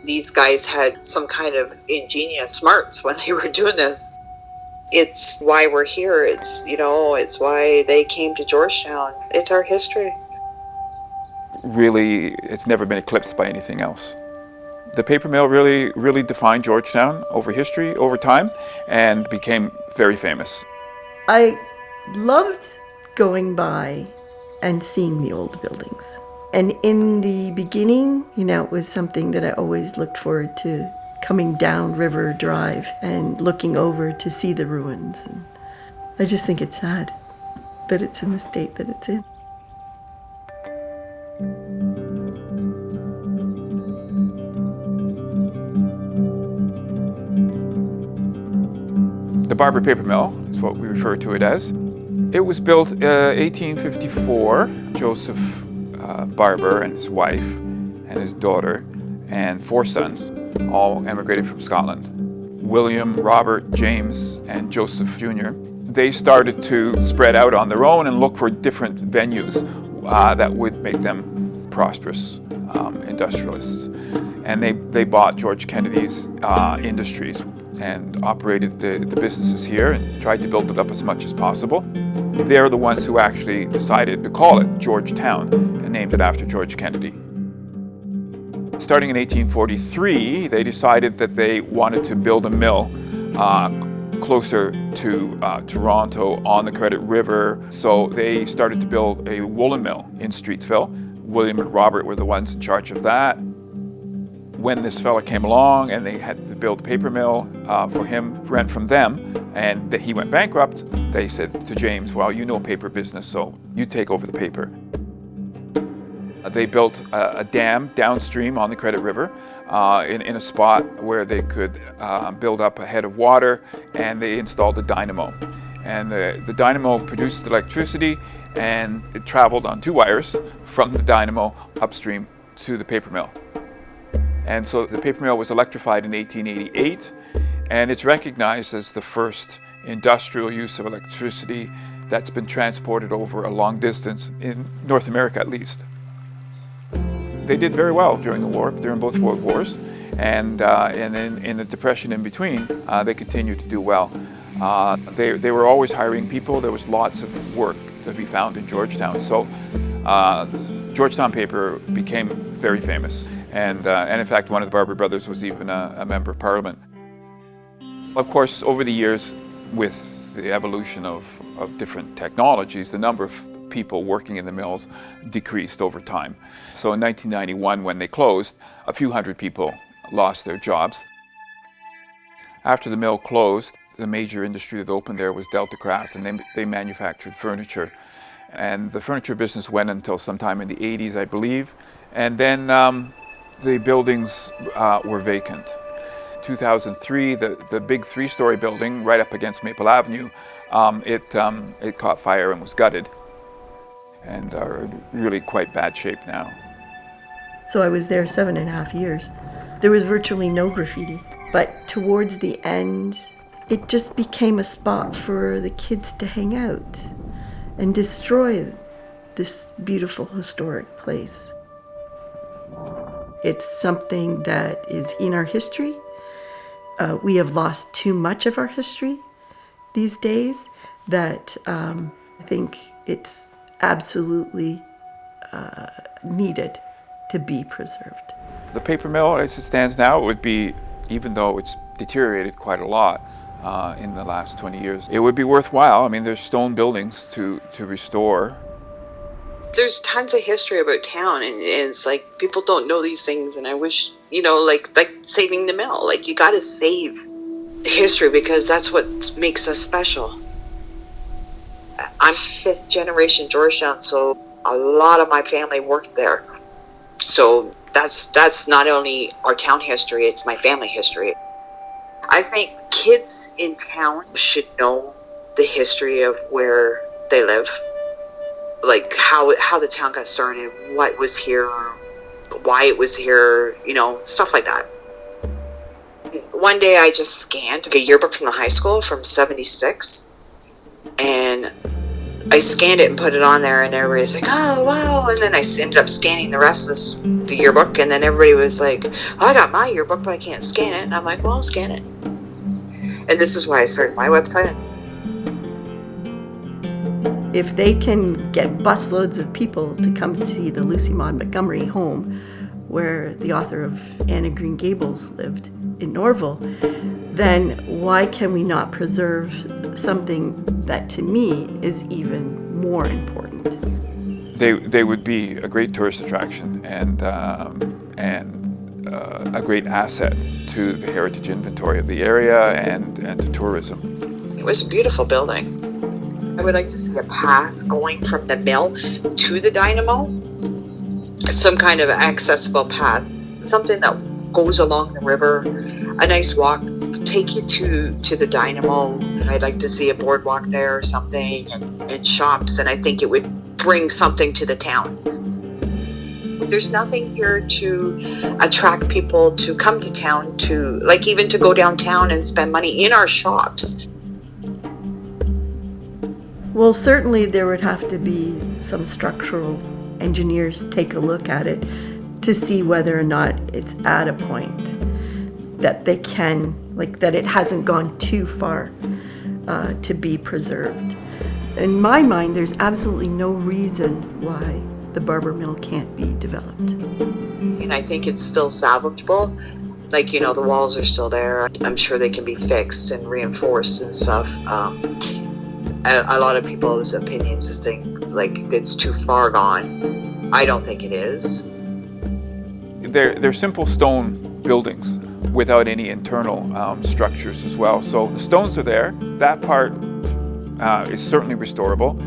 These guys had some kind of ingenious smarts when they were doing this. It's why we're here. It's why they came to Georgetown. It's our history. Really, it's never been eclipsed by anything else. The paper mill really defined Georgetown over history, over time, and became very famous. I loved going by and seeing the old buildings. And in the beginning, it was something that I always looked forward to, coming down River Drive and looking over to see the ruins. And I just think it's sad that it's in the state that it's in. The Barber Paper Mill is what we refer to it as. It was built 1854. Joseph Barber and his wife and his daughter and 4 sons all emigrated from Scotland. William, Robert, James, and Joseph Jr. They started to spread out on their own and look for different venues that would make them prosperous industrialists. And they bought George Kennedy's industries and operated the businesses here and tried to build it up as much as possible. They're the ones who actually decided to call it Georgetown and named it after George Kennedy. Starting in 1843, they decided that they wanted to build a mill closer to Toronto on the Credit River. So they started to build a woolen mill in Streetsville. William and Robert were the ones in charge of that. When this fella came along and they had to build a paper mill for him, rent from them, and that he went bankrupt, they said to James, well, you know paper business, so you take over the paper. They built a dam downstream on the Credit River in a spot where they could build up a head of water, and they installed a dynamo. And the dynamo produced electricity, and it traveled on 2 wires from the dynamo upstream to the paper mill. And so the paper mill was electrified in 1888, and it's recognized as the first industrial use of electricity that's been transported over a long distance, in North America at least. They did very well during the war, during both World Wars, and in the Depression in between, they continued to do well. They were always hiring people. There was lots of work to be found in Georgetown. So Georgetown paper became very famous. And in fact, one of the Barber brothers was even a member of Parliament. Of course, over the years, with the evolution of different technologies, the number of people working in the mills decreased over time. So in 1991, when they closed, a few hundred people lost their jobs. After the mill closed, the major industry that opened there was Delta Craft, and they manufactured furniture. And the furniture business went until sometime in the 80s, I believe. And then the buildings were vacant. 2003, the big 3-story building right up against Maple Avenue, it caught fire and was gutted, and are really quite bad shape now. So I was there 7.5 years. There was virtually no graffiti, but towards the end, it just became a spot for the kids to hang out and destroy this beautiful historic place. It's something that is in our history. We have lost too much of our history these days that I think it's absolutely needed to be preserved. The paper mill, as it stands now, would be, even though it's deteriorated quite a lot in the last 20 years, it would be worthwhile. I mean, there's stone buildings to restore. There's tons of history about town, and it's like people don't know these things, and I wish, like saving the mill. Like, you got to save history because that's what makes us special. I'm 5th generation Georgetown, so a lot of my family worked there. So that's not only our town history, it's my family history. I think kids in town should know the history of where they live. Like how the town got started, what was here, why it was here, stuff like that. One day I just scanned a yearbook from the high school from '76, and I scanned it and put it on there, and everybody's like, "Oh wow!" And then I ended up scanning the rest of the yearbook, and then everybody was like, "Oh, I got my yearbook, but I can't scan it." And I'm like, "Well, I'll scan it." And this is why I started my website. If they can get busloads of people to come see the Lucy Maud Montgomery home, where the author of Anne of Green Gables lived in Norval, then why can we not preserve something that to me is even more important? They would be a great tourist attraction and a great asset to the heritage inventory of the area and to tourism. It was a beautiful building. I would like to see a path going from the mill to the dynamo, some kind of accessible path, something that goes along the river, a nice walk, take you to the dynamo. I'd like to see a boardwalk there or something, and shops, and I think it would bring something to the town. There's nothing here to attract people to come to town, to like even to go downtown and spend money in our shops. Well, certainly there would have to be some structural engineers take a look at it to see whether or not it's at a point that they can, like that it hasn't gone too far to be preserved. In my mind, there's absolutely no reason why the Barber Mill can't be developed. And I think it's still salvageable. Like, you know, the walls are still there. I'm sure they can be fixed and reinforced and stuff. A lot of people's opinions just think like it's too far gone. I don't think it is. They're simple stone buildings without any internal structures as well. So the stones are there. That part is certainly restorable.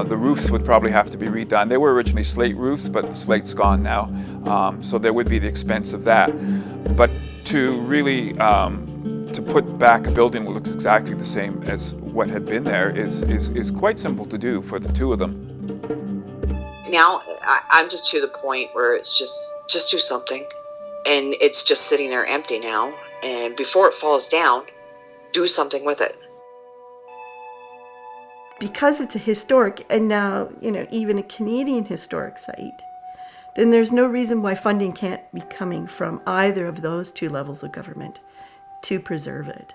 The roofs would probably have to be redone. They were originally slate roofs, but the slate's gone now. So there would be the expense of that. But to really to put back a building that looks exactly the same as what had been there is quite simple to do for the two of them. Now I'm just to the point where it's just do something, and it's just sitting there empty now. And before it falls down, do something with it. Because it's a historic, and now, you know, even a Canadian historic site, then there's no reason why funding can't be coming from either of those two levels of government to preserve it.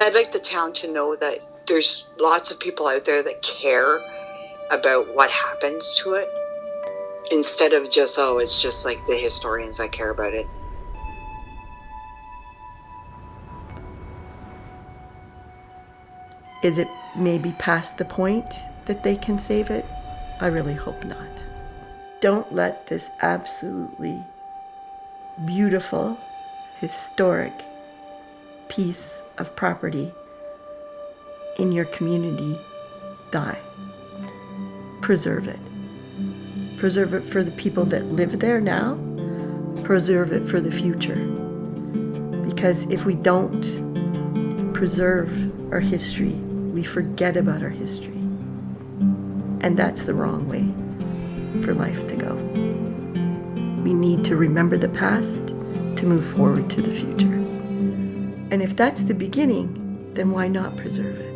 I'd like the town to know that there's lots of people out there that care about what happens to it, instead of just, oh, it's just like the historians that care about it. Is it maybe past the point that they can save it? I really hope not. Don't let this absolutely beautiful, historic piece of property in your community die. Preserve it. Preserve it for the people that live there now. Preserve it for the future. Because if we don't preserve our history, we forget about our history. And that's the wrong way for life to go. We need to remember the past to move forward to the future. And if that's the beginning, then why not preserve it?